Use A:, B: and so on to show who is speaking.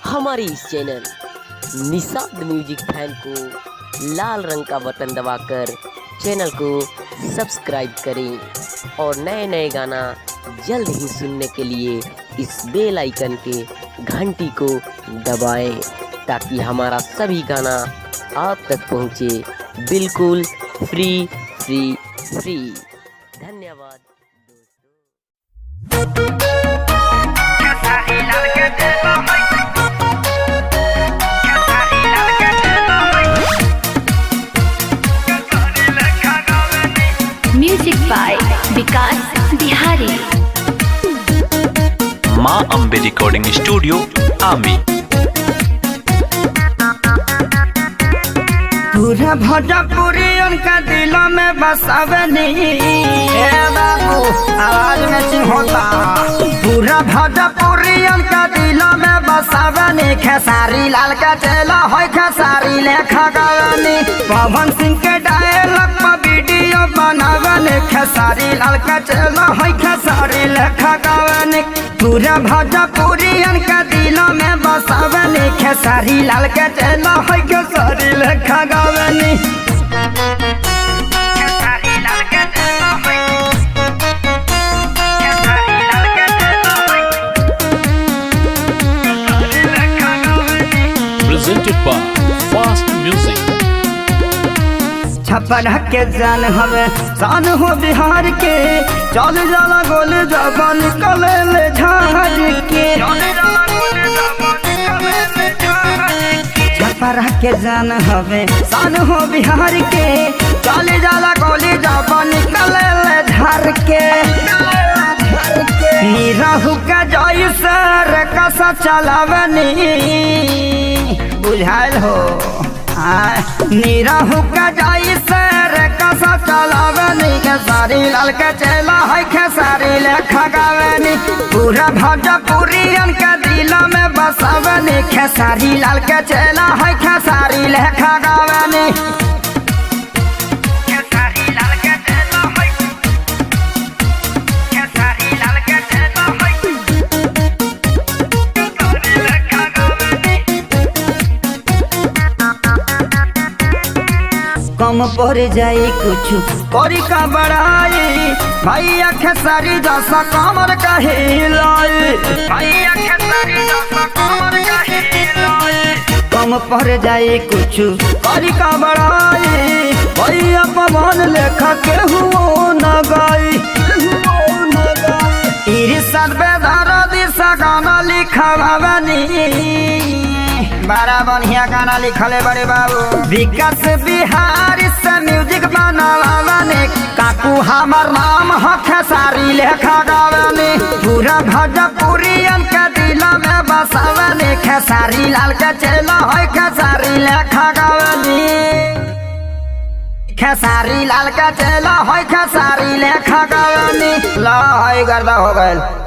A: हमारे इस channel Nishad music fan को लाल रंग का बटन दबाकर चैनल को सब्सक्राइब करें और नए नए गाना जल्द ही सुनने के लिए इस बेल आइकन के घंटी को दबाएं ताकि हमारा सभी गाना आप तक पहुंचे बिल्कुल फ्री। धन्यवाद
B: म्यूजिक बाय विकास बिहारी।
C: माँ अम्बे रिकॉर्डिंग स्टूडियो आमी।
D: पूरा भोजपुरी उनका दिलों में बसावे नहीं बाबू आवाज में चिन्होता। पूरा भोजपुरी उनका दिलों में बसावे नहीं। खेसारी लाल का चेला होय खेसारी लेखा गावनी। पवन सिंह के डायलॉग पर वीडियो बनावनी। खेसारी लाल का चेला होय खेसारी लेखा गावनी। पूरा भोजपुरी उनका दिलों में बसावे नहीं। खेसारी लाल का चेला होय खेसारी लेखा गावनी।
C: Presented by Fast Music।
D: छप्पन के जान हमें शान हो बिहार के। चल जाला गोल जबा निकले ले झाड़ के। छप्पन के जान हमें शान हो बिहार के। चल जाला गोली जबा निकले ले झाड़ के। निराहु का जय सर कसा चलावनी बुझाइल हो। निराहु का जाई सर कसा चलावनी। खेसारी लाल के चेला है खेसारी लेखा गावनी। पूरा भोजपुरी उनका दिलों में बसावनी। खेसारी लाल के चेला है खेसारी लेखा गावनी। कम पड़ जाए कुछ करी का बड़ाई। भैया खेसारी जैसा कमर का हिलाई। भैया खेसारी जैसा कमर का हिलाई। कम पड़ जाए कुछ करी का बड़ाई। भैया पवन लेखा के हुओ न गाई। इरशाद बेदारा दिशा गाना लिखवावनी। बड़ा बढ़िया गाना लिखले बड़े बाबू। विकास बिहारी से म्यूजिक बनावाने। काकू हमार नाम हो खेसारी लेखा गावनी। पूरा भोजपुरी उनका दिलों में बसावनी। खेसारी लाल का चेला है खेसारी लेखा गावनी। खेसारी लाल का चेला है खेसारी लेखा गावनी। ला गर्दा हो गए।